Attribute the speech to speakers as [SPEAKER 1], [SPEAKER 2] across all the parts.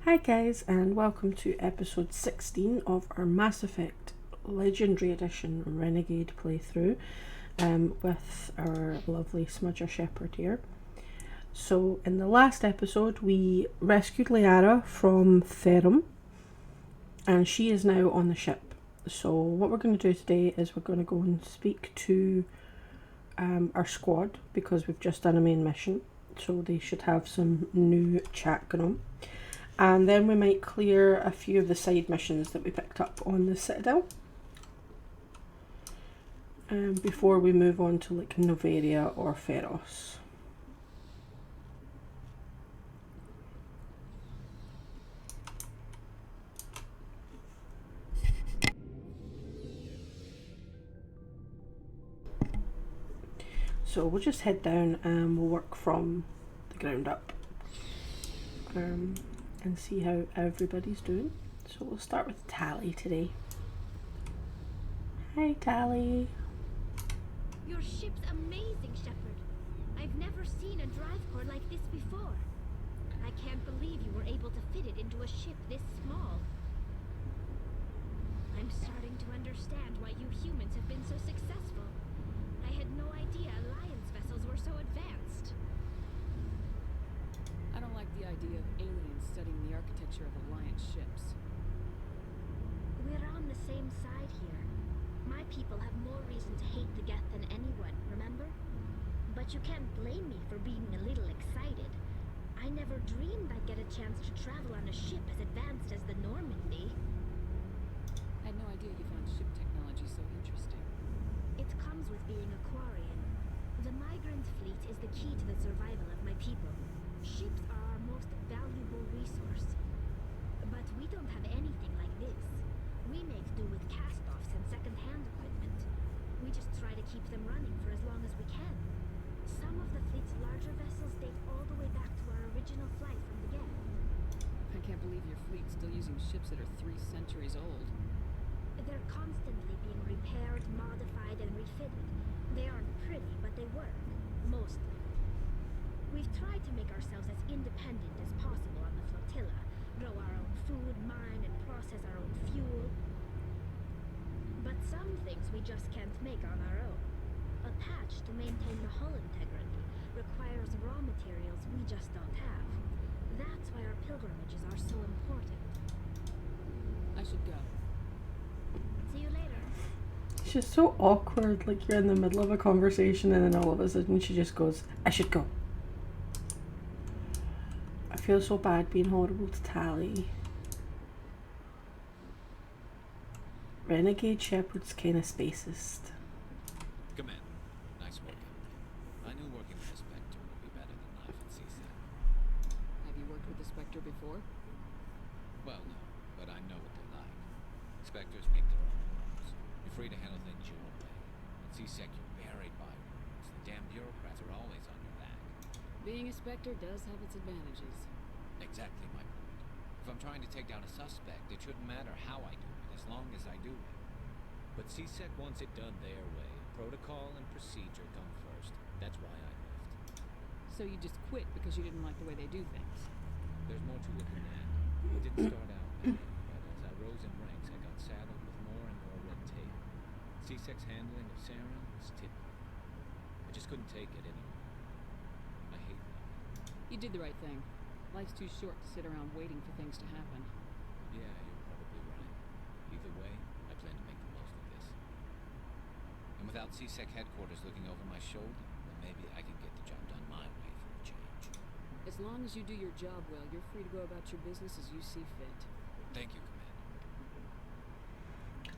[SPEAKER 1] Hi guys, and welcome to episode 16 of our Mass Effect Legendary Edition Renegade playthrough with our lovely Smudger Shepherd here. So in the last episode we rescued Liara from Therum and she is now on the ship. So what we're going to do today is we're going to go and speak to our squad because we've just done a main mission, so they should have some new chat going on. And then we might clear a few of the side missions that we picked up on the Citadel. Before we move on to like Novaria or Feros. So we'll just head down and we'll work from the ground up. And see how everybody's doing. So we'll start with Tally today. Hi Tally.
[SPEAKER 2] Your ship's amazing, Shepard. I've never seen a drive core like this before. I can't believe you were able to fit it into a ship this small. I'm starting to understand why you humans have been so successful. I had no idea Alliance vessels were so advanced.
[SPEAKER 3] I don't like the idea of aliens studying the architecture of Alliance ships.
[SPEAKER 2] We're on the same side here. My people have more reason to hate the Geth than anyone, remember? But you can't blame me for being a little excited. I never dreamed I'd get a chance to travel on a ship as advanced as the Normandy.
[SPEAKER 3] I had no idea you found ship technology so interesting.
[SPEAKER 2] It comes with being a Quarian. The migrant fleet is the key to the survival of my people. Ships are our most valuable resource. But we don't have anything like this. We make do with cast-offs and second-hand equipment. We just try to keep them running for as long as we can. Some of the fleet's larger vessels date all the way back to our original flight from the Geth.
[SPEAKER 3] I can't believe your fleet's still using ships that are 3 centuries old.
[SPEAKER 2] They're constantly being repaired, modified, and refitted. They aren't pretty, but they work. Mostly. We've tried to make ourselves as independent as possible on the flotilla, grow our own food, mine, and process our own fuel. But some things we just can't make on our own. A patch to maintain the hull integrity requires raw materials we just don't have. That's why our pilgrimages are so important.
[SPEAKER 3] I should go.
[SPEAKER 2] See you later.
[SPEAKER 1] It's just so awkward, like you're in the middle of a conversation and then all of a sudden she just goes, I should go. I feel so bad being horrible to Tally. Renegade Shepherd's kinda spacist.
[SPEAKER 4] Command. Nice work. I knew working with the Spectre would be better than life at CSAC.
[SPEAKER 3] Have you worked with the Spectre before?
[SPEAKER 4] Well, no, but I know what they're like. Spectres make their own rules. You're free to handle things your own way. At CSEC, you're buried by rules. The damn bureaucrats are always on your back.
[SPEAKER 3] Being a Spectre does have its advantages.
[SPEAKER 4] Exactly my point. If I'm trying to take down a suspect, it shouldn't matter how I do it, as long as I do it. But CSEC wants it done their way. Protocol and procedure come first. That's why I left.
[SPEAKER 3] So you just quit because you didn't like the way they do things.
[SPEAKER 4] There's more to it than that. It didn't start out bad, but as I rose in ranks, I got saddled with more and more red tape. CSEC's handling of Saren was typical. I just couldn't take it anymore. I hate that.
[SPEAKER 3] You did the right thing. Life's too short to sit around waiting for things to happen.
[SPEAKER 4] Yeah, you're probably right. Either way, I plan to make the most of this. And without CSEC headquarters looking over my shoulder, then maybe I can get the job done my way for a change.
[SPEAKER 3] As long as you do your job well, you're free to go about your business as you see fit.
[SPEAKER 4] Thank you, Commander.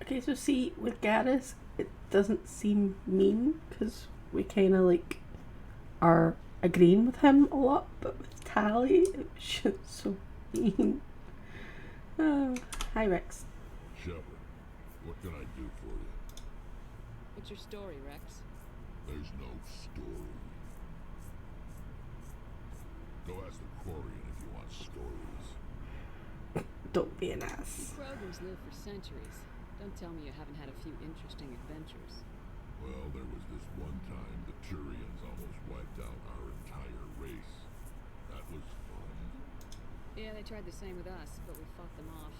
[SPEAKER 1] Okay, so see, with Garrus, it doesn't seem mean because we kinda like are agreeing with him a lot, but with Tally, it was just so mean. Hi Rex.
[SPEAKER 5] Shepard, what can I do for you?
[SPEAKER 3] What's your story, Rex?
[SPEAKER 5] There's no story. Go ask the Quarian if you want stories.
[SPEAKER 1] Don't be an ass.
[SPEAKER 3] Krogans live for centuries. Don't tell me you haven't had a few interesting adventures.
[SPEAKER 5] Well, there was this one time the Turians almost wiped out our entire race. That was fun.
[SPEAKER 3] Yeah, they tried the same with us, but we fought them off.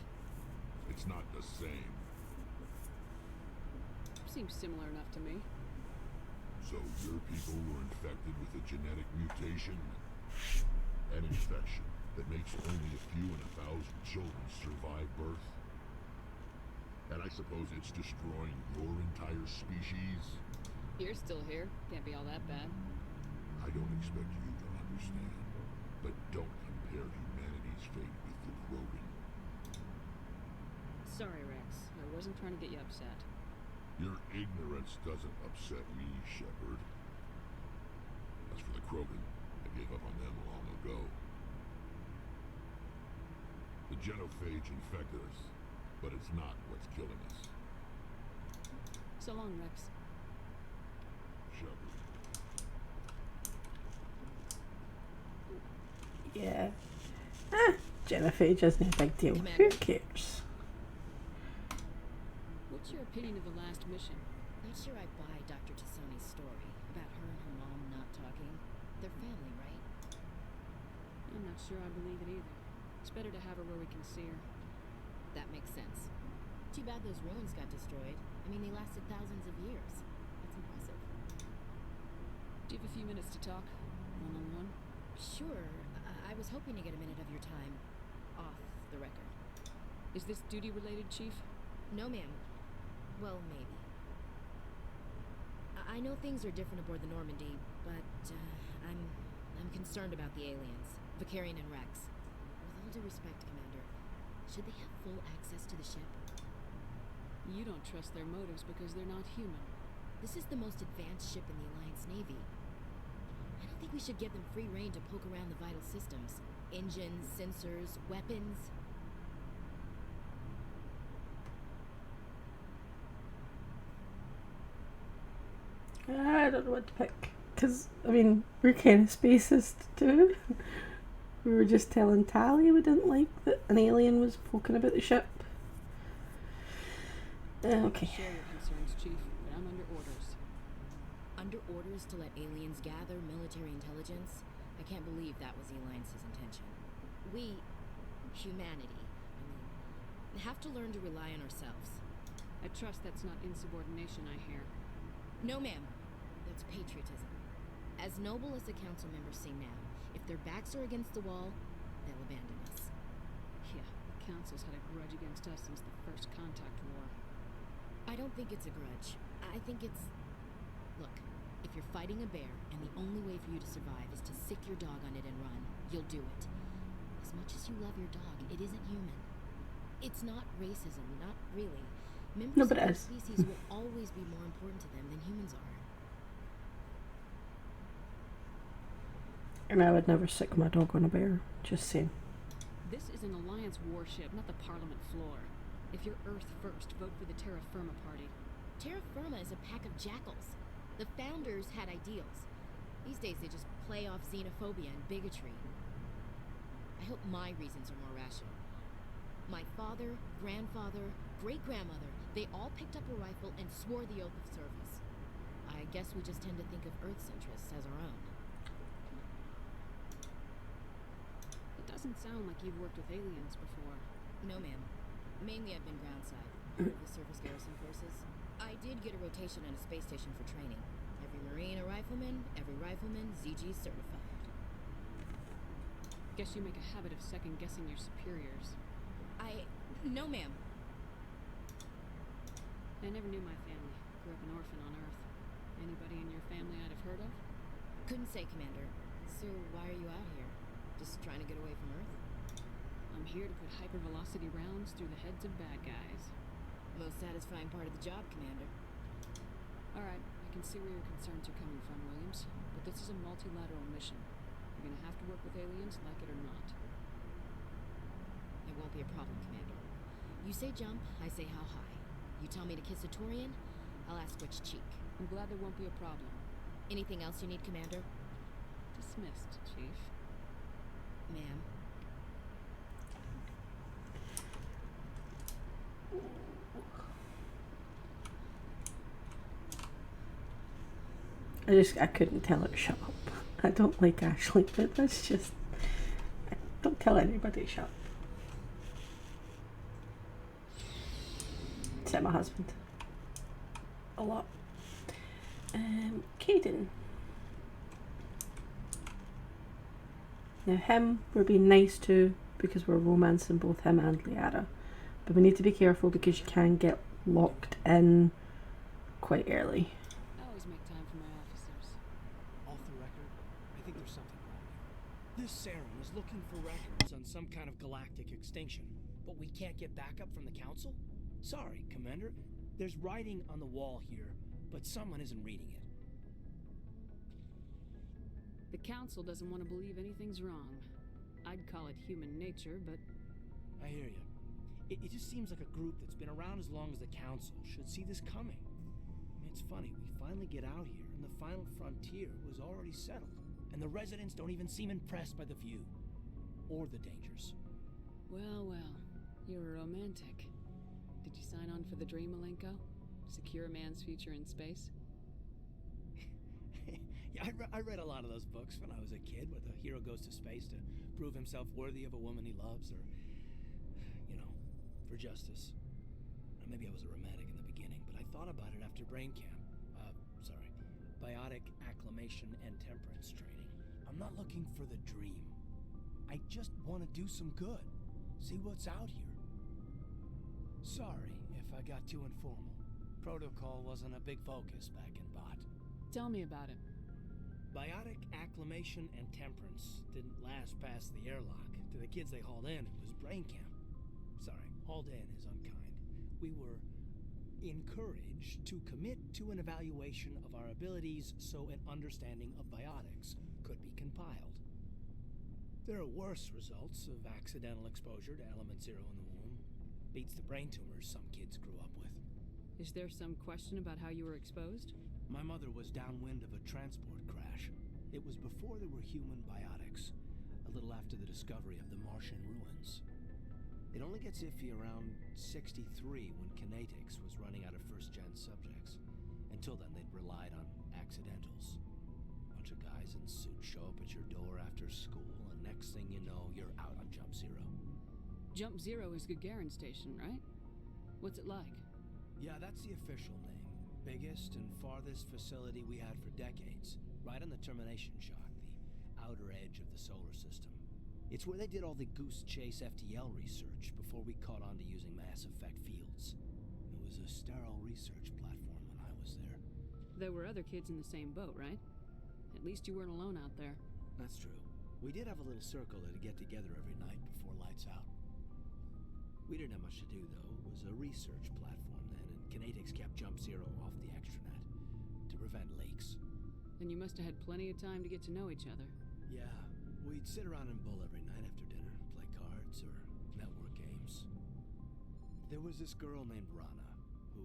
[SPEAKER 5] It's not the same.
[SPEAKER 3] Seems similar enough to me.
[SPEAKER 5] So your people were infected with a genetic mutation? An infection that makes only a few in 1,000 children survive birth? And I suppose it's destroying your entire species?
[SPEAKER 3] You're still here. Can't be all that bad.
[SPEAKER 5] I don't expect you to understand, but don't compare humanity's fate with the Krogan.
[SPEAKER 3] Sorry, Rex. I wasn't trying to get you upset.
[SPEAKER 5] Your ignorance doesn't upset me, Shepard. As for the Krogan, I gave up on them long ago. The genophage infected us, but it's not what's killing us.
[SPEAKER 3] So long, Rex.
[SPEAKER 5] Shepard.
[SPEAKER 1] Yeah. Genophage isn't a big deal. Who cares?
[SPEAKER 3] What's your opinion of the last mission?
[SPEAKER 6] Not sure I buy Dr. Tassoni's story about her and her mom not talking. They're family, right?
[SPEAKER 3] I'm not sure I believe it either. It's better to have her where we can see her.
[SPEAKER 6] That makes sense. Too bad those ruins got destroyed. I mean, they lasted thousands of years. That's impressive.
[SPEAKER 3] Do you have a few minutes to talk? One-on-one?
[SPEAKER 6] Sure. I was hoping to get a minute of your time off the record.
[SPEAKER 3] Is this duty-related, Chief?
[SPEAKER 6] No, ma'am. Well, maybe. I know things are different aboard the Normandy, but I'm concerned about the aliens, Vicarian and Rex. With all due respect, Commander, should they have full access to the ship?
[SPEAKER 3] You don't trust their motives because they're not human.
[SPEAKER 6] This is the most advanced ship in the Alliance Navy. I don't think we should give them free rein to poke around the vital systems. Engines, sensors, weapons.
[SPEAKER 1] I don't know what to pick. Because, I mean, we're kind of spacist too. We were just telling Tally we didn't like that an alien was poking about the ship. Okay.
[SPEAKER 3] Share your concerns, Chief, but I'm under orders.
[SPEAKER 6] Under orders to let aliens gather military intelligence? I can't believe that was the Alliance's intention. We, humanity, have to learn to rely on ourselves.
[SPEAKER 3] I trust that's not insubordination, I hear.
[SPEAKER 6] No, ma'am. That's patriotism. As noble as the council members sing now, if their backs are against the wall, they'll abandon us.
[SPEAKER 3] Yeah, the Council's had a grudge against us since the first contact war.
[SPEAKER 6] I don't think it's a grudge. I think it's... Look, if you're fighting a bear and the only way for you to survive is to sick your dog on it and run, you'll do it. As much as you love your dog, it isn't human. It's not racism, not really. Members of our species will always be more important to them than humans are.
[SPEAKER 1] And I would never sick my dog on a bear. Just saying.
[SPEAKER 3] This is an Alliance warship, not the Parliament floor. If you're Earth first, vote for the Terra Firma Party.
[SPEAKER 6] Terra Firma is a pack of jackals. The founders had ideals. These days they just play off xenophobia and bigotry. I hope my reasons are more rational. My father, grandfather, great-grandmother, they all picked up a rifle and swore the oath of service. I guess we just tend to think of Earth's interests as our own.
[SPEAKER 3] It doesn't sound like you've worked with aliens before.
[SPEAKER 6] No, ma'am. Mainly I've been groundside, part of the surface garrison forces. I did get a rotation on a space station for training. Every Marine a rifleman, every rifleman ZG certified.
[SPEAKER 3] Guess you make a habit of second-guessing your superiors.
[SPEAKER 6] No, ma'am.
[SPEAKER 3] I never knew my family. Grew up an orphan on Earth. Anybody in your family I'd have heard of?
[SPEAKER 6] Couldn't say, Commander. So why are you out here? Just trying to get away from Earth?
[SPEAKER 3] I'm here to put hypervelocity rounds through the heads of bad guys.
[SPEAKER 6] Most satisfying part of the job, Commander.
[SPEAKER 3] Alright, I can see where your concerns are coming from, Williams. But this is a multilateral mission. You're gonna have to work with aliens, like it or not.
[SPEAKER 6] It won't be a problem, Commander. You say jump, I say how high. You tell me to kiss a Turian, I'll ask which cheek.
[SPEAKER 3] I'm glad there won't be a problem.
[SPEAKER 6] Anything else you need, Commander?
[SPEAKER 3] Dismissed, Chief.
[SPEAKER 6] Ma'am.
[SPEAKER 1] I couldn't tell her to shut up. I don't like Ashley, but that's just... Don't tell kill anybody, Shep. Except my husband. A lot. Caden. Now him we're being nice to because we're romancing both him and Liara. But we need to be careful because you can get locked in quite early.
[SPEAKER 3] I always make time for my officers.
[SPEAKER 7] Off the record, I think there's something wrong here. This serum is looking for records on some kind of galactic extinction, but we can't get backup from the Council? Sorry, Commander. There's writing on the wall here, but someone isn't reading it.
[SPEAKER 3] The Council doesn't want to believe anything's wrong. I'd call it human nature, but...
[SPEAKER 7] I hear you. It just seems like a group that's been around as long as the Council should see this coming. It's funny, we finally get out here, and the final frontier was already settled. And the residents don't even seem impressed by the view. Or the dangers.
[SPEAKER 3] Well, well. You're a romantic. Did you sign on for the dream, Malenko? Secure a man's future in space?
[SPEAKER 7] Yeah, I read a lot of those books when I was a kid, where the hero goes to space to prove himself worthy of a woman he loves, or, you know, for justice. Maybe I was a romantic in the beginning, but I thought about it after brain camp. Biotic acclimation and temperance training. I'm not looking for the dream. I just want to do some good. See what's out here. Sorry if I got too informal. Protocol wasn't a big focus back in Bot.
[SPEAKER 3] Tell me about it.
[SPEAKER 7] Biotic acclimation and temperance didn't last past the airlock. To the kids they hauled in, it was brain camp. Sorry, hauled in is unkind. We were encouraged to commit to an evaluation of our abilities so an understanding of biotics could be compiled. There are worse results of accidental exposure to element 0 in the womb. Beats the brain tumors some kids grew up with.
[SPEAKER 3] Is there some question about how you were exposed?
[SPEAKER 7] My mother was downwind of a transport crash. It was before there were human biotics, a little after the discovery of the Martian ruins. It only gets iffy around 63 when kinetics was running out of first-gen subjects. Until then, they'd relied on accidentals. Bunch of guys in suits show up at your door after school, and next thing you know, you're out on Jump Zero.
[SPEAKER 3] Jump Zero is Gagarin Station, right? What's it like?
[SPEAKER 7] Yeah, that's the official name. Biggest and farthest facility we had for decades. Right on the termination shock, the outer edge of the solar system. It's where they did all the Goose Chase FTL research before we caught on to using mass effect fields. It was a sterile research platform when I was there.
[SPEAKER 3] There were other kids in the same boat, right? At least you weren't alone out there.
[SPEAKER 7] That's true. We did have a little circle that'd get together every night before lights out. We didn't have much to do, though. It was a research platform then, and kinetics kept Jump Zero off the extranet to prevent leaks.
[SPEAKER 3] Then you must have had plenty of time to get to know each other.
[SPEAKER 7] Yeah, we'd sit around and bull every night after dinner, play cards or network games. There was this girl named Rana, who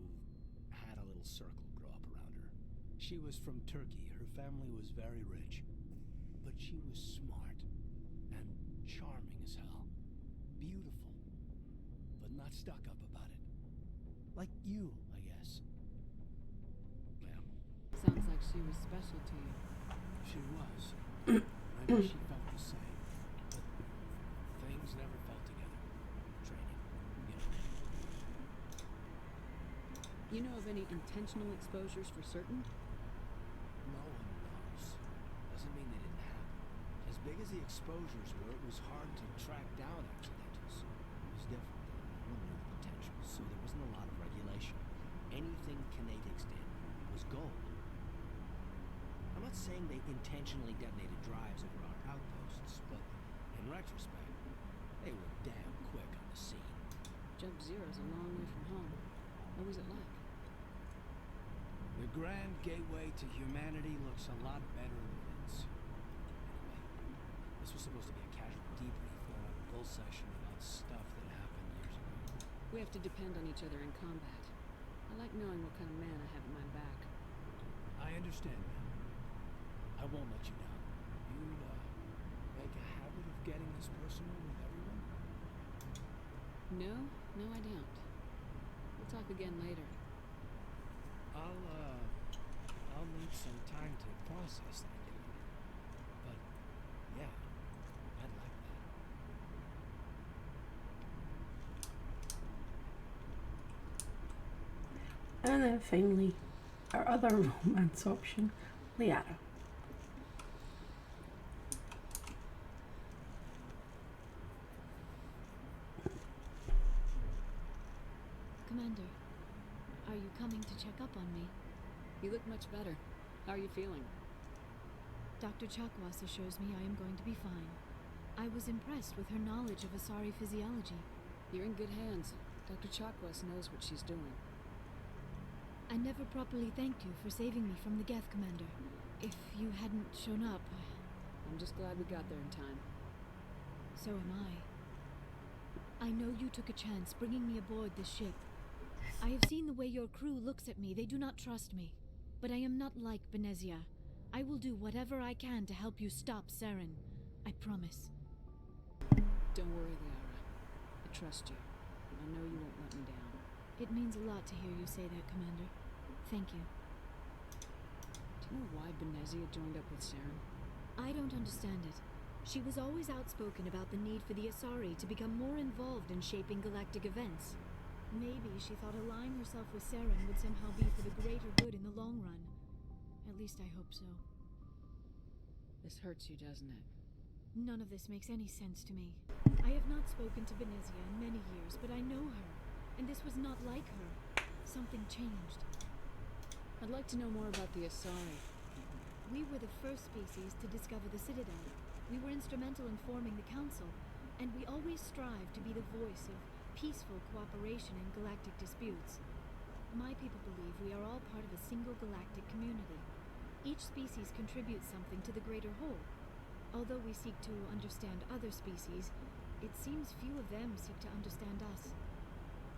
[SPEAKER 7] had a little circle grow up around her. She was from Turkey. Her family was very rich. But she was smart and charming as hell. Beautiful, but not stuck up about it. Like you, I guess. Yeah.
[SPEAKER 3] Sounds like she was special to you.
[SPEAKER 7] She was. I guess she felt the same. But things never felt together. Training, you know.
[SPEAKER 3] You know of any intentional exposures for certain?
[SPEAKER 7] No one knows. Doesn't mean they didn't happen. As big as the exposures were, it was hard to track down accidentals. It was different. No one knew the potential, so there wasn't a lot of regulation. Anything kinetics did was gold. I'm not saying they intentionally detonated drives over our outposts, but in retrospect, they were damn quick on the scene.
[SPEAKER 3] Jump Zero's a long way from home. What was it like?
[SPEAKER 7] The grand gateway to humanity looks a lot better than this. Anyway, this was supposed to be a casual debrief, not a bull session about stuff that happened years ago.
[SPEAKER 3] We have to depend on each other in combat. I like knowing what kind of man I have at my back.
[SPEAKER 7] I understand, man. I won't let you down. You, make a habit of getting this personal with everyone?
[SPEAKER 3] No, I don't. We'll talk again later.
[SPEAKER 7] I'll need some time to process that. But, yeah, I'd like that.
[SPEAKER 1] And then finally, our other romance option, Liara.
[SPEAKER 6] Commander, are you coming to check up on me?
[SPEAKER 3] You look much better. How are you feeling?
[SPEAKER 6] Dr. Chakwas assures me I am going to be fine. I was impressed with her knowledge of Asari physiology.
[SPEAKER 3] You're in good hands. Dr. Chakwas knows what she's doing.
[SPEAKER 6] I never properly thanked you for saving me from the Geth, Commander. If you hadn't shown up...
[SPEAKER 3] I'm just glad we got there in time.
[SPEAKER 6] So am I. I know you took a chance bringing me aboard this ship. I have seen the way your crew looks at me. They do not trust me. But I am not like Benezia. I will do whatever I can to help you stop Saren. I promise.
[SPEAKER 3] Don't worry, Liara. I trust you. I know you won't let me down.
[SPEAKER 6] It means a lot to hear you say that, Commander. Thank you.
[SPEAKER 3] Do you know why Benezia joined up with Saren?
[SPEAKER 6] I don't understand it. She was always outspoken about the need for the Asari to become more involved in shaping galactic events. Maybe she thought allying herself with Saren would somehow be for the greater good in the long run. At least I hope so.
[SPEAKER 3] This hurts you, doesn't it?
[SPEAKER 6] None of this makes any sense to me. I have not spoken to Benezia in many years, but I know her. And this was not like her. Something changed.
[SPEAKER 3] I'd like to know more about the Asari.
[SPEAKER 6] We were the first species to discover the Citadel. We were instrumental in forming the Council, and we always strive to be the voice of peaceful cooperation in galactic disputes. My people believe we are all part of a single galactic community. Each species contributes something to the greater whole. Although we seek to understand other species, it seems few of them seek to understand us.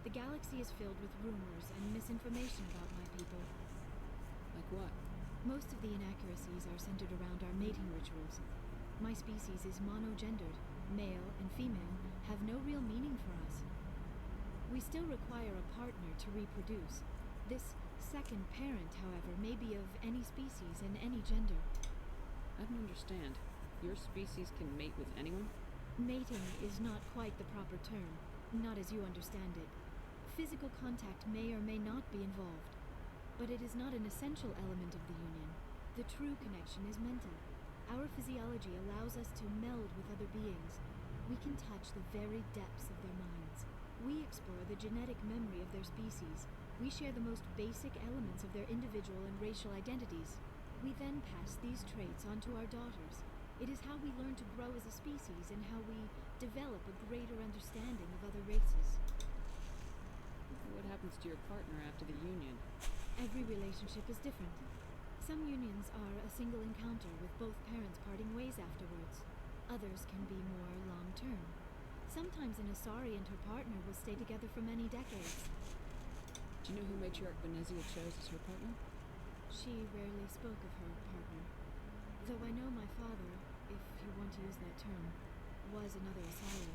[SPEAKER 6] The galaxy is filled with rumors and misinformation about my people.
[SPEAKER 3] Like what?
[SPEAKER 6] Most of the inaccuracies are centered around our mating rituals. My species is monogendered. Male and female have no real meaning for us. We still require a partner to reproduce. This second parent, however, may be of any species and any gender.
[SPEAKER 3] I don't understand. Your species can mate with anyone?
[SPEAKER 6] Mating is not quite the proper term, not as you understand it. Physical contact may or may not be involved, but it is not an essential element of the union. The true connection is mental. Our physiology allows us to meld with other beings. We can touch the very depths of their minds. We explore the genetic memory of their species. We share the most basic elements of their individual and racial identities. We then pass these traits on to our daughters. It is how we learn to grow as a species and how we develop a greater understanding of other races.
[SPEAKER 3] What happens to your partner after the union?
[SPEAKER 6] Every relationship is different. Some unions are a single encounter with both parents parting ways afterwards. Others can be more long-term. Sometimes an Asari and her partner will stay together for many decades.
[SPEAKER 3] Do you know who Matriarch Benezia chose as her partner?
[SPEAKER 6] She rarely spoke of her partner. Though I know my father, if you want to use that term, was another Asari.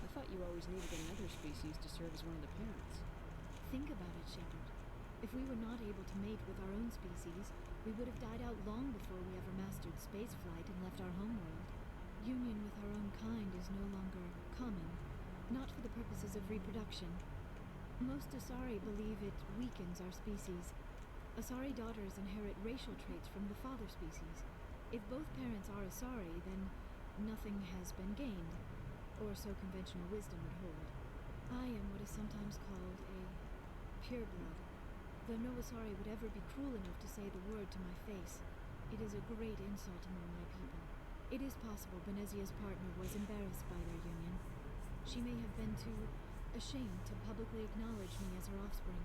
[SPEAKER 3] I thought you always needed another species to serve as one of the parents.
[SPEAKER 6] Think about it, Shepard. If we were not able to mate with our own species, we would have died out long before we ever mastered spaceflight and left our homeworld. Union with our own kind is no longer common, not for the purposes of reproduction. Most Asari believe it weakens our species. Asari daughters inherit racial traits from the father species. If both parents are Asari, then nothing has been gained, or so conventional wisdom would hold. I am what is sometimes called a pureblood. Though no Asari would ever be cruel enough to say the word to my face, it is a great insult among my people. It is possible Benezia's partner was embarrassed by their union. She may have been too ashamed to publicly acknowledge me as her offspring.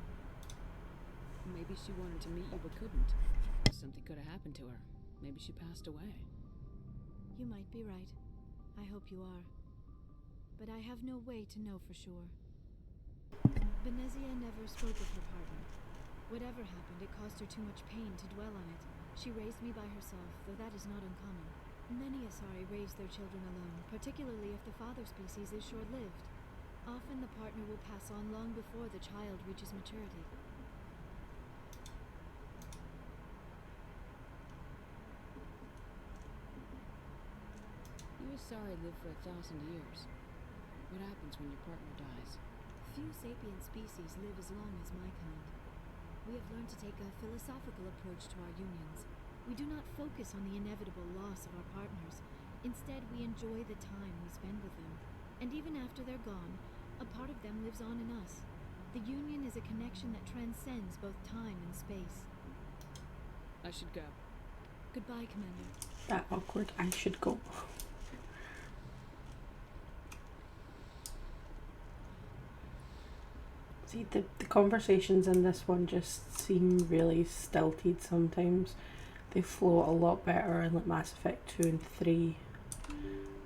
[SPEAKER 3] Maybe she wanted to meet you but couldn't. Something could have happened to her. Maybe she passed away.
[SPEAKER 6] You might be right. I hope you are. But I have no way to know for sure. Benezia never spoke of her partner. Whatever happened, it caused her too much pain to dwell on it. She raised me by herself, though that is not uncommon. Many Asari raise their children alone, particularly if the father species is short-lived. Often the partner will pass on long before the child reaches maturity.
[SPEAKER 3] You Asari live for 1,000 years. What happens when your partner dies?
[SPEAKER 8] Few sapient species live as long as my kind. We have learned to take a philosophical approach to our unions. We do not focus on the inevitable loss of our partners. Instead, we enjoy the time we spend with them. And even after they're gone, a part of them lives on in us. The union is a connection that transcends both time and space.
[SPEAKER 3] I should go.
[SPEAKER 8] Goodbye, Commander.
[SPEAKER 1] That awkward, I should go. See, the conversations in this one just seem really stilted sometimes. They flow a lot better in like Mass Effect 2 and 3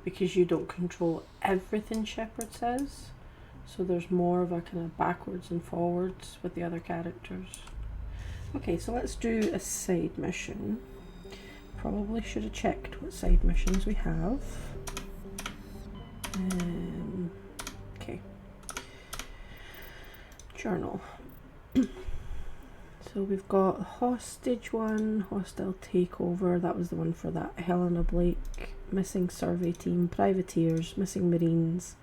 [SPEAKER 1] because you don't control everything Shepard says. So there's more of a kind of backwards and forwards with the other characters. Okay, so let's do a side mission. Probably should have checked what side missions we have. Okay. Journal. So we've got hostage one, hostile takeover, that was the one for that Helena Blake, missing survey team, privateers, missing marines,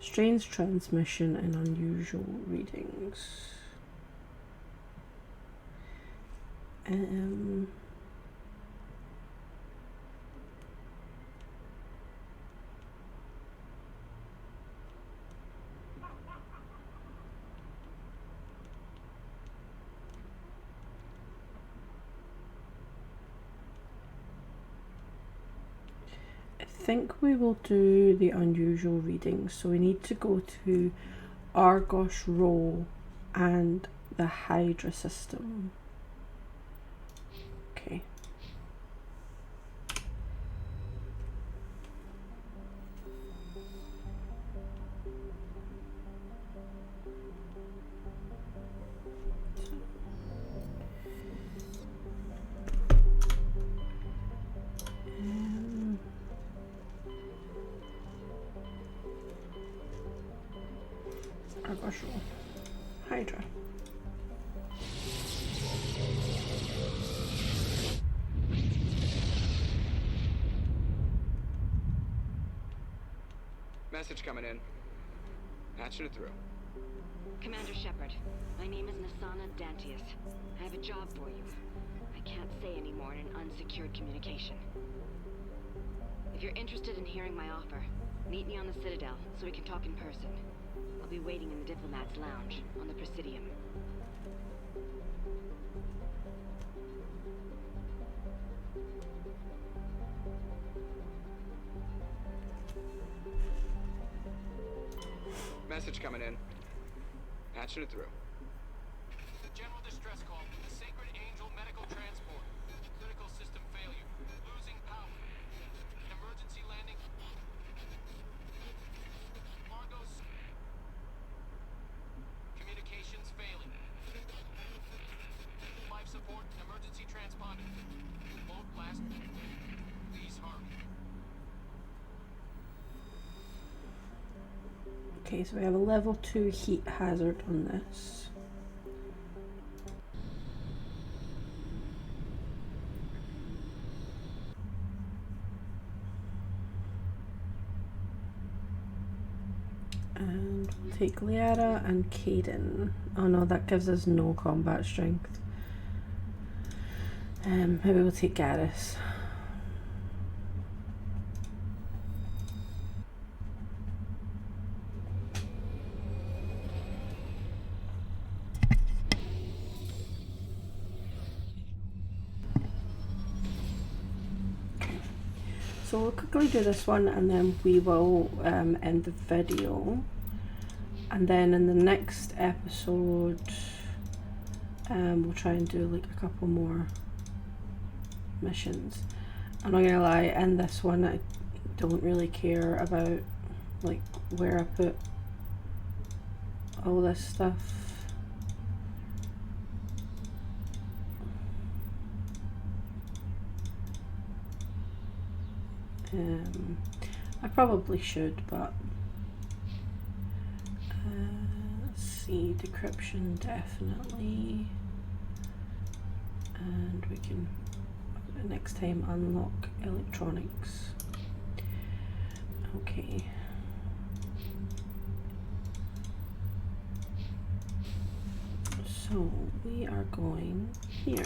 [SPEAKER 1] strange transmission and unusual readings. I think we will do the unusual readings, so we need to go to Argos Row and the Hydra system. Okay. Argos Row, Hydra.
[SPEAKER 9] Message coming in. Patching it through.
[SPEAKER 10] Commander Shepard, my name is Nasana Dantius. I have a job for you. I can't say any more in an unsecured communication. If you're interested in hearing my offer, meet me on the Citadel so we can talk in person. I'll be waiting in the Diplomat's Lounge on the Presidium.
[SPEAKER 9] Message coming in. Patching it through.
[SPEAKER 11] General distress call. The Sacred Angel medical transport. Critical system failure. Losing power. Emergency landing. Argos. Communications failing. Life support. Emergency transponder. Boat blast. Please hurry.
[SPEAKER 1] Okay, so we have a level 2 heat hazard on this. And we'll take Liara and Caden. Oh no, that gives us no combat strength. Maybe we'll take Garrus. So we'll quickly do this one and then we will end the video, and then in the next episode we'll try and do like a couple more missions. I'm not gonna lie, in this one I don't really care about like where I put all this stuff. I probably should, but let's see, decryption definitely, and we can next time unlock electronics. Okay. So we are going here.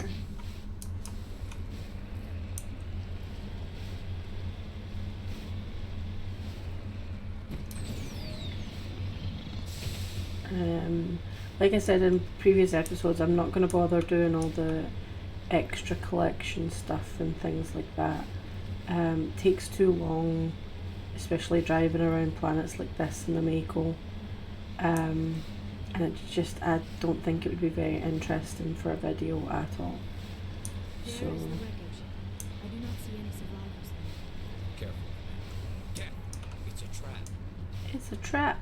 [SPEAKER 1] Like I said in previous episodes, I'm not going to bother doing all the extra collection stuff and things like that. It takes too long, especially driving around planets like this in the Mako. And it's just, I don't think it would be very interesting for a video at all.
[SPEAKER 8] There
[SPEAKER 1] So
[SPEAKER 8] is the wreckage. I do not see any survivors there.
[SPEAKER 4] Careful. Get. It's a trap.
[SPEAKER 1] it's a trap.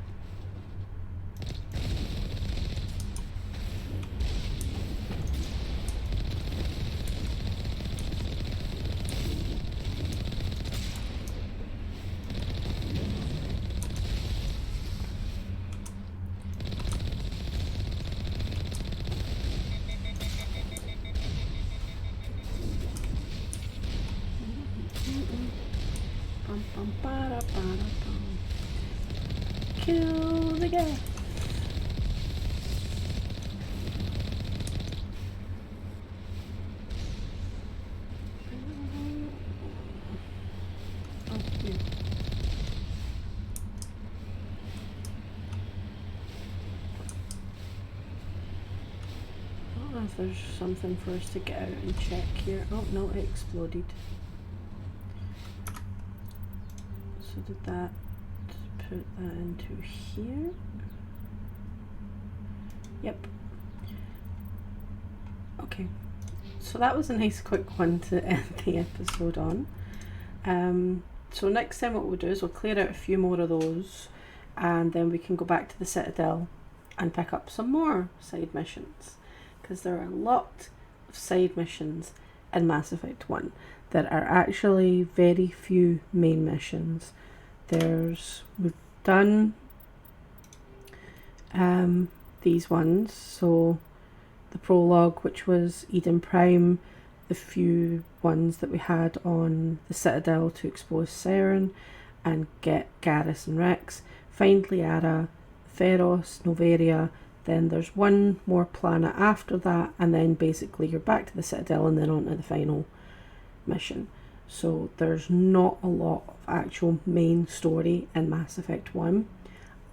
[SPEAKER 1] Bum, bum, ba-da, ba-da, bum. Kill the guy. Oh, yeah. I don't know if there's something for us to get out and check here. Oh no, it exploded. So did that put that into here? Yep. Okay. So that was a nice quick one to end the episode on. So next time what we'll do is we'll clear out a few more of those, and then we can go back to the Citadel and pick up some more side missions, because there are a lot of side missions in Mass Effect 1. There are actually very few main missions. We've done these ones, so the prologue, which was Eden Prime, the few ones that we had on the Citadel to expose Saren and get Garrus and Rex, find Liara, Feros, Novaria, then there's one more planet after that, and then basically you're back to the Citadel and then on to the final mission. So there's not a lot of actual main story in Mass Effect 1.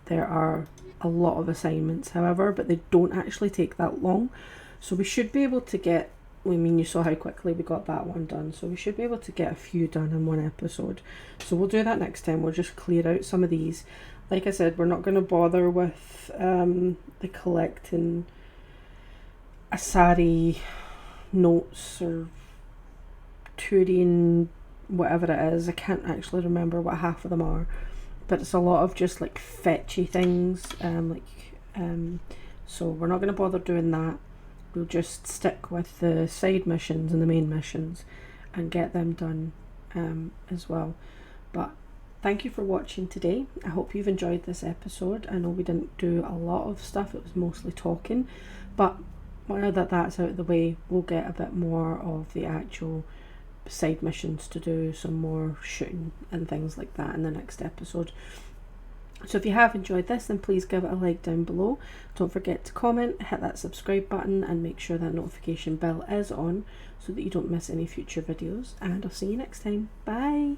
[SPEAKER 1] There are a lot of assignments, however, but they don't actually take that long. So we should be able to get, I mean, you saw how quickly we got that one done, so we should be able to get a few done in one episode. So we'll do that next time. We'll just clear out some of these. Like I said, we're not going to bother with the collecting Asari notes or Turian, whatever it is. I can't actually remember what half of them are, but it's a lot of just like fetchy things, so we're not going to bother doing that. We'll just stick with the side missions and the main missions and get them done as well. But thank you for watching today. I hope you've enjoyed this episode. I know we didn't do a lot of stuff, it was mostly talking, but now that that's out of the way, we'll get a bit more of the actual side missions to do, some more shooting and things like that in the next episode. So if you have enjoyed this, then please give it a like down below. Don't forget to comment, hit that subscribe button, and make sure that notification bell is on so that you don't miss any future videos. And I'll see you next time. Bye!